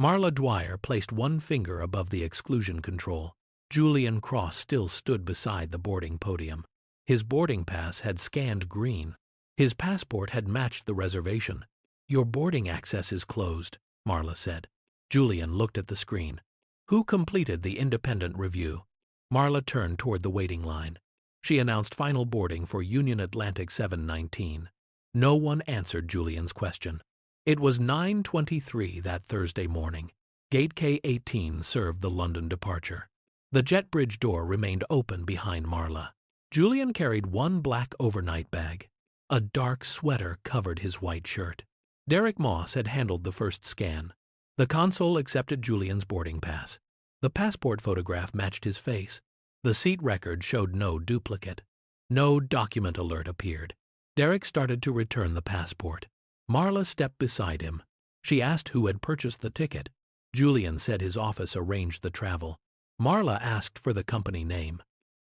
Marla Dwyer placed one finger above the exclusion control. Julian Cross still stood beside the boarding podium. His boarding pass had scanned green. His passport had matched the reservation. "Your boarding access is closed," Marla said. Julian looked at the screen. "Who completed the independent review?" Marla turned toward the waiting line. She announced final boarding for Union Atlantic 719. No one answered Julian's question. It was 9:23 that Thursday morning. Gate K18 served the London departure. The jet bridge door remained open behind Marla. Julian carried one black overnight bag. A dark sweater covered his white shirt. Derek Moss had handled the first scan. The console accepted Julian's boarding pass. The passport photograph matched his face. The seat record showed no duplicate. No document alert appeared. Derek started to return the passport. Marla stepped beside him. She asked who had purchased the ticket. Julian said his office arranged the travel. Marla asked for the company name.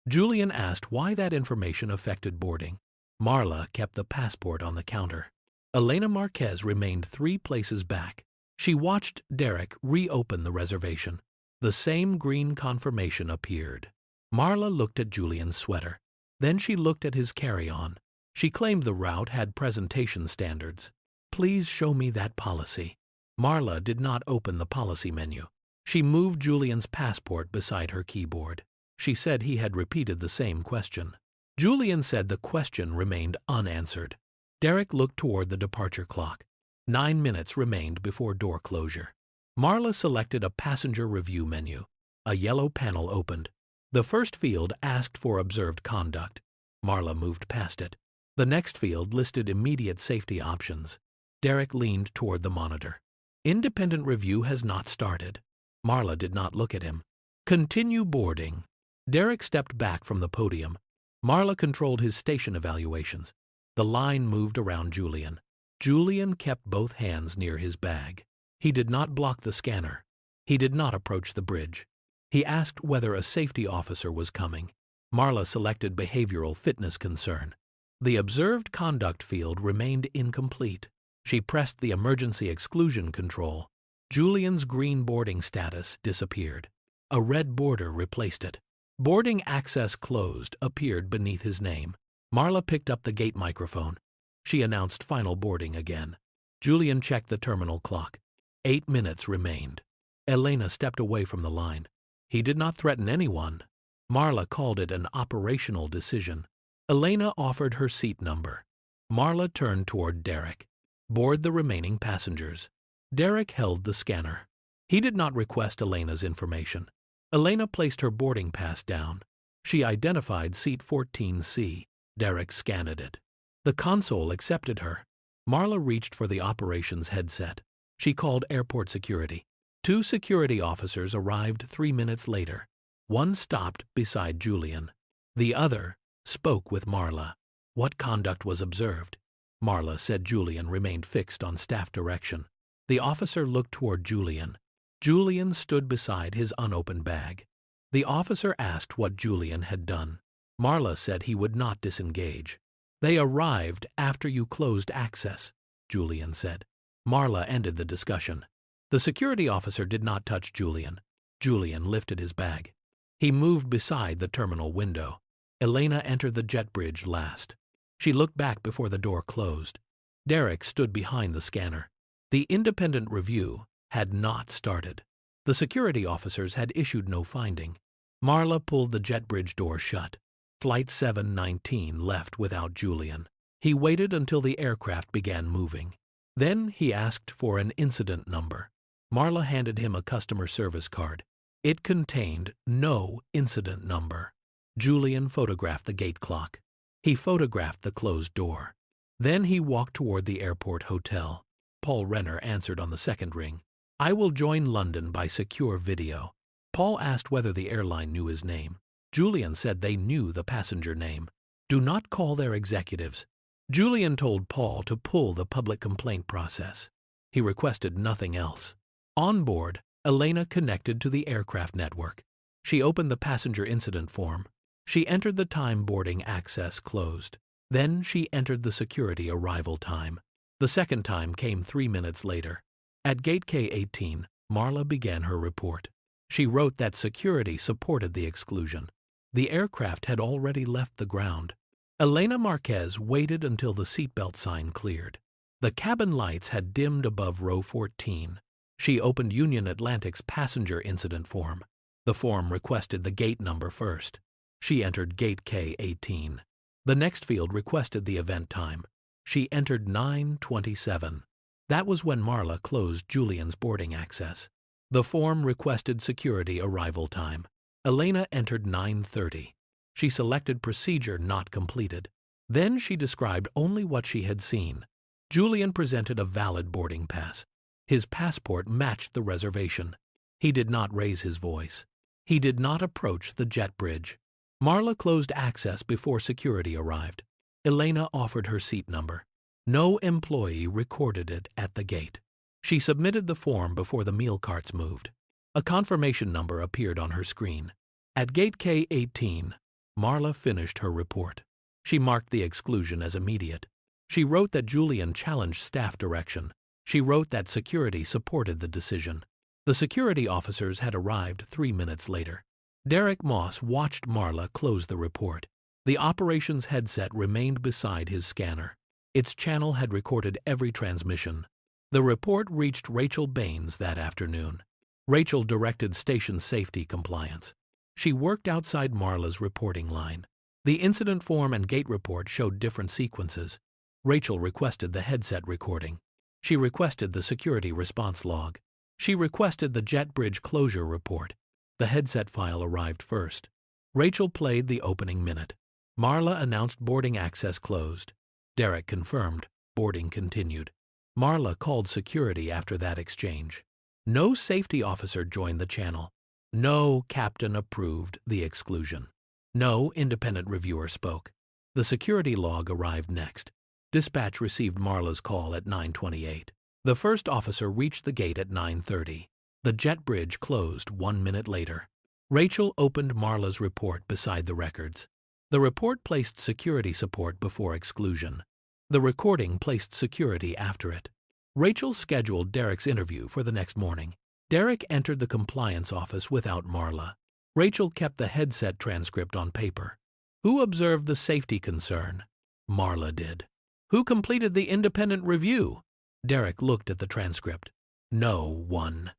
Julian asked why that information affected boarding. Marla kept the passport on the counter. Elena Marquez remained 3 places back. She watched Derek reopen the reservation. The same green confirmation appeared. Marla looked at Julian's sweater. Then she looked at his carry-on. She claimed the route had presentation standards. "Please show me that policy." Marla did not open the policy menu. She moved Julian's passport beside her keyboard. She said he had repeated the same question. Julian said the question remained unanswered. Derek looked toward the departure clock. 9 minutes remained before door closure. Marla selected a passenger review menu. A yellow panel opened. The first field asked for observed conduct. Marla moved past it. The next field listed immediate safety options. Derek leaned toward the monitor. "Independent review has not started." Marla did not look at him. "Continue boarding." Derek stepped back from the podium. Marla controlled his station evaluations. The line moved around Julian. Julian kept both hands near his bag. He did not block the scanner. He did not approach the bridge. He asked whether a safety officer was coming. Marla selected behavioral fitness concern. The observed conduct field remained incomplete. She pressed the emergency exclusion control. Julian's green boarding status disappeared. A red border replaced it. "Boarding access closed" appeared beneath his name. Marla picked up the gate microphone. She announced final boarding again. Julian checked the terminal clock. 8 minutes remained. Elena stepped away from the line. He did not threaten anyone. Marla called it an operational decision. Elena offered her seat number. Marla turned toward Derek. "Board the remaining passengers." Derek held the scanner. He did not request Elena's information. Elena placed her boarding pass down. She identified seat 14C. Derek scanned it. The console accepted her. Marla reached for the operations headset. She called airport security. 2 security officers arrived 3 minutes later. One stopped beside Julian. The other spoke with Marla. What conduct was observed? Marla said Julian remained fixed on staff direction. The officer looked toward Julian. Julian stood beside his unopened bag. The officer asked what Julian had done. Marla said he would not disengage. "They arrived after you closed access," Julian said. Marla ended the discussion. The security officer did not touch Julian. Julian lifted his bag. He moved beside the terminal window. Elena entered the jet bridge last. She looked back before the door closed. Derek stood behind the scanner. The independent review had not started. The security officers had issued no finding. Marla pulled the jet bridge door shut. Flight 719 left without Julian. He waited until the aircraft began moving. Then he asked for an incident number. Marla handed him a customer service card. It contained no incident number. Julian photographed the gate clock. He photographed the closed door. Then he walked toward the airport hotel. Paul Renner answered on the second ring. "I will join London by secure video." Paul asked whether the airline knew his name. Julian said they knew the passenger name. "Do not call their executives." Julian told Paul to pull the public complaint process. He requested nothing else. On board, Elena connected to the aircraft network. She opened the passenger incident form. She entered the time boarding access closed. Then she entered the security arrival time. The second time came 3 minutes later. At gate K18, Marla began her report. She wrote that security supported the exclusion. The aircraft had already left the ground. Elena Marquez waited until the seatbelt sign cleared. The cabin lights had dimmed above row 14. She opened Union Atlantic's passenger incident form. The form requested the gate number first. She entered gate K18. The next field requested the event time. She entered 9:27. That was when Marla closed Julian's boarding access. The form requested security arrival time. Elena entered 9:30. She selected procedure not completed. Then she described only what she had seen. Julian presented a valid boarding pass. His passport matched the reservation. He did not raise his voice. He did not approach the jet bridge. Marla closed access before security arrived. Elena offered her seat number. No employee recorded it at the gate. She submitted the form before the meal carts moved. A confirmation number appeared on her screen. At gate K18, Marla finished her report. She marked the exclusion as immediate. She wrote that Julian challenged staff direction. She wrote that security supported the decision. The security officers had arrived 3 minutes later. Derek Moss watched Marla close the report. The operations headset remained beside his scanner. Its channel had recorded every transmission. The report reached Rachel Baines that afternoon. Rachel directed station safety compliance. She worked outside Marla's reporting line. The incident form and gate report showed different sequences. Rachel requested the headset recording. She requested the security response log. She requested the jet bridge closure report. The headset file arrived first. Rachel played the opening minute. Marla announced boarding access closed. Derek confirmed. Boarding continued. Marla called security after that exchange. No safety officer joined the channel. No captain approved the exclusion. No independent reviewer spoke. The security log arrived next. Dispatch received Marla's call at 9:28. The first officer reached the gate at 9:30. The jet bridge closed 1 minute later. Rachel opened Marla's report beside the records. The report placed security support before exclusion. The recording placed security after it. Rachel scheduled Derek's interview for the next morning. Derek entered the compliance office without Marla. Rachel kept the headset transcript on paper. Who observed the safety concern? Marla did. Who completed the independent review? Derek looked at the transcript. No one.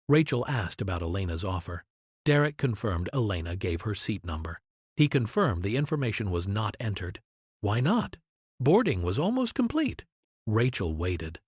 Rachel asked about Elena's offer. Derek confirmed Elena gave her seat number. He confirmed the information was not entered. Why not? Boarding was almost complete. Rachel waited.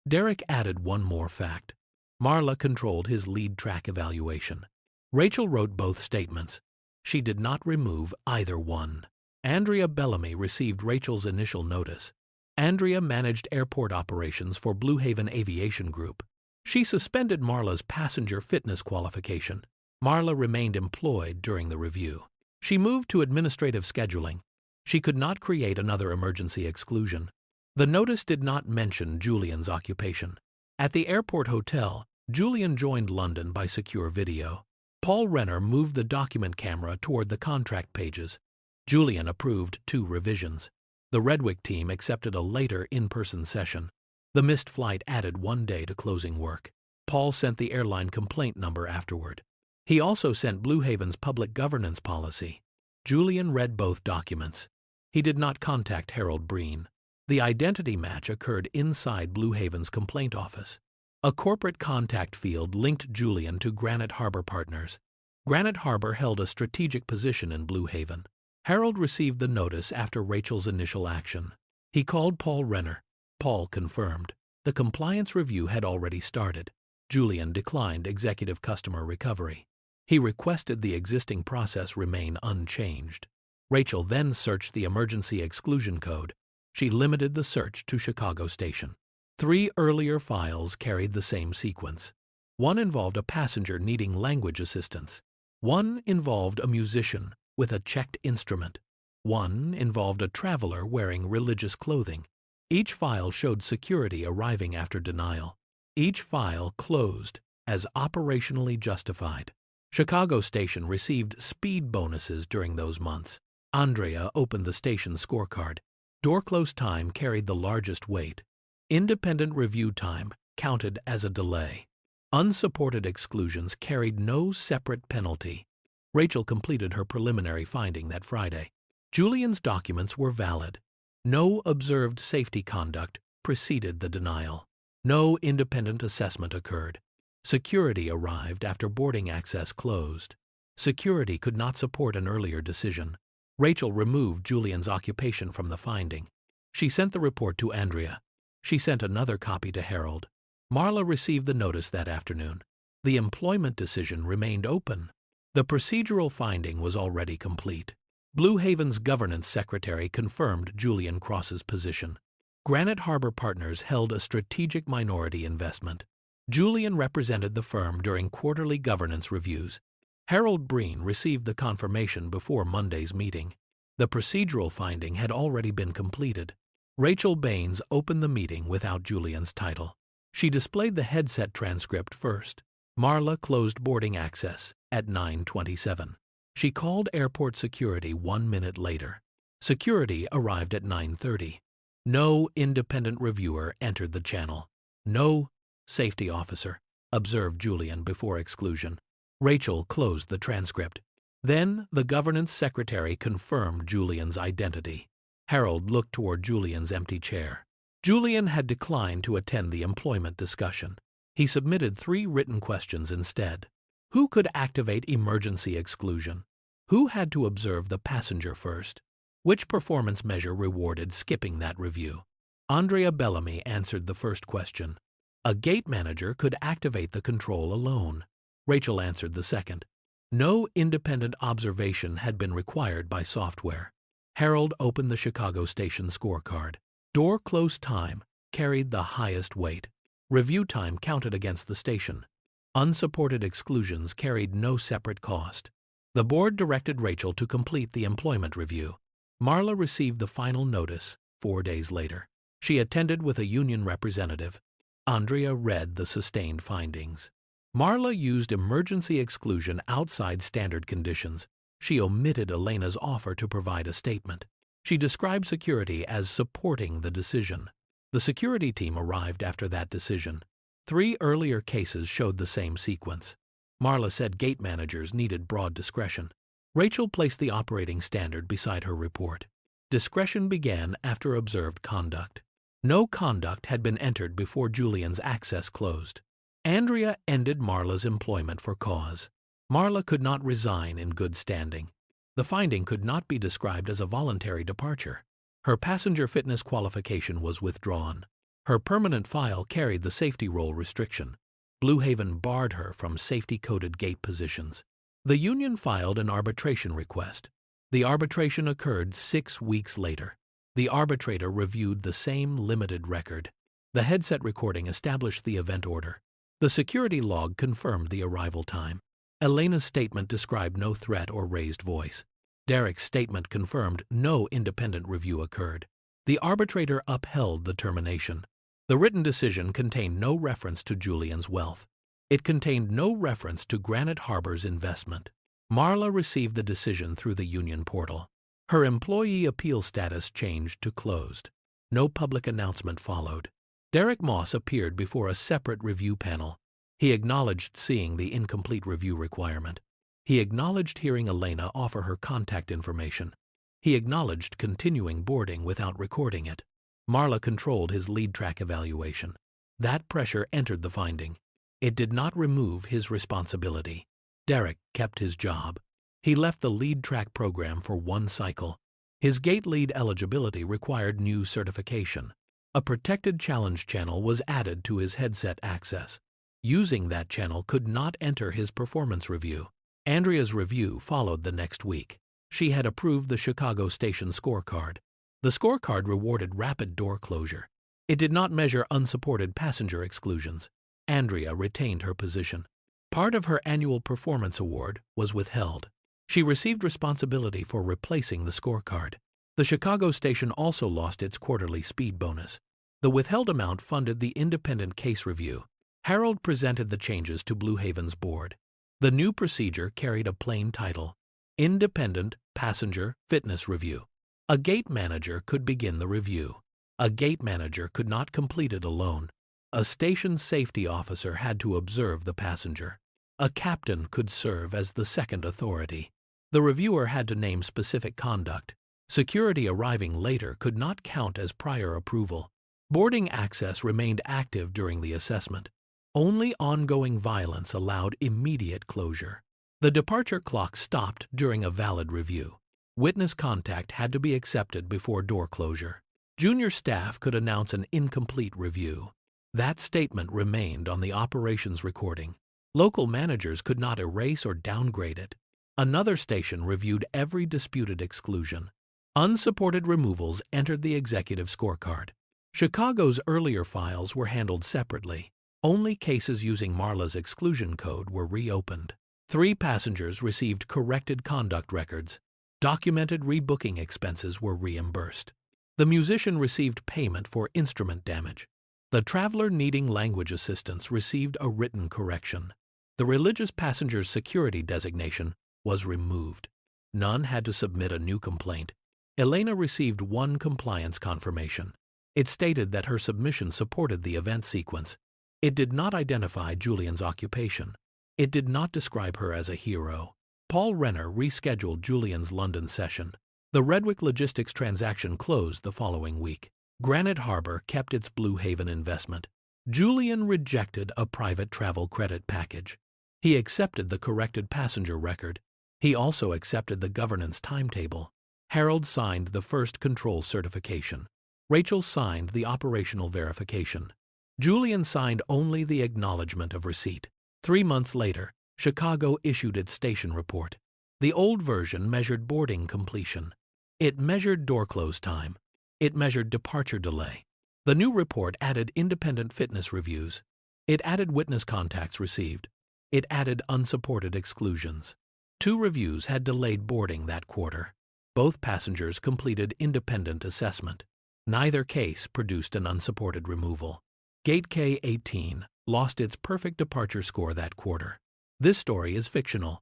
Derek added one more fact. Marla controlled his lead track evaluation. Rachel wrote both statements. She did not remove either one. Andrea Bellamy received Rachel's initial notice. Andrea managed airport operations for Blue Haven Aviation Group. She suspended Marla's passenger fitness qualification. Marla remained employed during the review. She moved to administrative scheduling. She could not create another emergency exclusion. The notice did not mention Julian's occupation. At the airport hotel, Julian joined London by secure video. Paul Renner moved the document camera toward the contract pages. Julian approved 2 revisions. The Redwick team accepted a later in-person session. The missed flight added 1 day to closing work. Paul sent the airline complaint number afterward. He also sent Blue Haven's public governance policy. Julian read both documents. He did not contact Harold Breen. The identity match occurred inside Blue Haven's complaint office. A corporate contact field linked Julian to Granite Harbor Partners. Granite Harbor held a strategic position in Blue Haven. Harold received the notice after Rachel's initial action. He called Paul Renner. Paul confirmed. The compliance review had already started. Julian declined executive customer recovery. He requested the existing process remain unchanged. Rachel then searched the emergency exclusion code. She limited the search to Chicago Station. 3 earlier files carried the same sequence. One involved a passenger needing language assistance. One involved a musician with a checked instrument. One involved a traveler wearing religious clothing. Each file showed security arriving after denial. Each file closed as operationally justified. Chicago Station received speed bonuses during those months. Andrea opened the station scorecard. Door close time carried the largest weight. Independent review time counted as a delay. Unsupported exclusions carried no separate penalty. Rachel completed her preliminary finding that Friday. Julian's documents were valid. No observed safety conduct preceded the denial. No independent assessment occurred. Security arrived after boarding access closed. Security could not support an earlier decision. Rachel removed Julian's occupation from the finding. She sent the report to Andrea. She sent another copy to Harold. Marla received the notice that afternoon. The employment decision remained open. The procedural finding was already complete. Blue Haven's governance secretary confirmed Julian Cross's position. Granite Harbor Partners held a strategic minority investment. Julian represented the firm during quarterly governance reviews. Harold Breen received the confirmation before Monday's meeting. The procedural finding had already been completed. Rachel Baines opened the meeting without Julian's title. She displayed the headset transcript first. Marla closed boarding access at 9:27. She called airport security 1 minute later. Security arrived at 9:30. No independent reviewer entered the channel. No safety officer, observed Julian before exclusion. Rachel closed the transcript. Then the governance secretary confirmed Julian's identity. Harold looked toward Julian's empty chair. Julian had declined to attend the employment discussion. He submitted 3 written questions instead. Who could activate emergency exclusion? Who had to observe the passenger first? Which performance measure rewarded skipping that review? Andrea Bellamy answered the first question. A gate manager could activate the control alone. Rachel answered the second. No independent observation had been required by software. Harold opened the Chicago station scorecard. Door close time carried the highest weight. Review time counted against the station. Unsupported exclusions carried no separate cost. The board directed Rachel to complete the employment review. Marla received the final notice 4 days later. She attended with a union representative. Andrea read the sustained findings. Marla used emergency exclusion outside standard conditions. She omitted Elena's offer to provide a statement. She described security as supporting the decision. The security team arrived after that decision. 3 earlier cases showed the same sequence. Marla said gate managers needed broad discretion. Rachel placed the operating standard beside her report. Discretion began after observed conduct. No conduct had been entered before Julian's access closed. Andrea ended Marla's employment for cause. Marla could not resign in good standing. The finding could not be described as a voluntary departure. Her passenger fitness qualification was withdrawn. Her permanent file carried the safety role restriction. Blue Haven barred her from safety-coded gate positions. The union filed an arbitration request. The arbitration occurred 6 weeks later. The arbitrator reviewed the same limited record. The headset recording established the event order. The security log confirmed the arrival time. Elena's statement described no threat or raised voice. Derek's statement confirmed no independent review occurred. The arbitrator upheld the termination. The written decision contained no reference to Julian's wealth. It contained no reference to Granite Harbor's investment. Marla received the decision through the union portal. Her employee appeal status changed to closed. No public announcement followed. Derek Moss appeared before a separate review panel. He acknowledged seeing the incomplete review requirement. He acknowledged hearing Elena offer her contact information. He acknowledged continuing boarding without recording it. Marla controlled his lead track evaluation. That pressure entered the finding. It did not remove his responsibility. Derek kept his job. He left the lead track program for 1 cycle. His gate lead eligibility required new certification. A protected challenge channel was added to his headset access. Using that channel could not enter his performance review. Andrea's review followed the next week. She had approved the Chicago station scorecard. The scorecard rewarded rapid door closure. It did not measure unsupported passenger exclusions. Andrea retained her position. Part of her annual performance award was withheld. She received responsibility for replacing the scorecard. The Chicago station also lost its quarterly speed bonus. The withheld amount funded the independent case review. Harold presented the changes to Blue Haven's board. The new procedure carried a plain title: Independent Passenger Fitness Review. A gate manager could begin the review. A gate manager could not complete it alone. A station safety officer had to observe the passenger. A captain could serve as the second authority. The reviewer had to name specific conduct. Security arriving later could not count as prior approval. Boarding access remained active during the assessment. Only ongoing violence allowed immediate closure. The departure clock stopped during a valid review. Witness contact had to be accepted before door closure. Junior staff could announce an incomplete review. That statement remained on the operations recording. Local managers could not erase or downgrade it. Another station reviewed every disputed exclusion. Unsupported removals entered the executive scorecard. Chicago's earlier files were handled separately. Only cases using Marla's exclusion code were reopened. 3 passengers received corrected conduct records. Documented rebooking expenses were reimbursed. The musician received payment for instrument damage. The traveler needing language assistance received a written correction. The religious passenger's security designation was removed. None had to submit a new complaint. Elena received 1 compliance confirmation. It stated that her submission supported the event sequence. It did not identify Julian's occupation. It did not describe her as a hero. Paul Renner rescheduled Julian's London session. The Redwick Logistics transaction closed the following week. Granite Harbor kept its Blue Haven investment. Julian rejected a private travel credit package. He accepted the corrected passenger record. He also accepted the governance timetable. Harold signed the first control certification. Rachel signed the operational verification. Julian signed only the acknowledgement of receipt. 3 months later, Chicago issued its station report. The old version measured boarding completion. It measured door close time. It measured departure delay. The new report added independent fitness reviews. It added witness contacts received. It added unsupported exclusions. 2 reviews had delayed boarding that quarter. Both passengers completed independent assessment. Neither case produced an unsupported removal. Gate K-18 lost its perfect departure score that quarter. This story is fictional.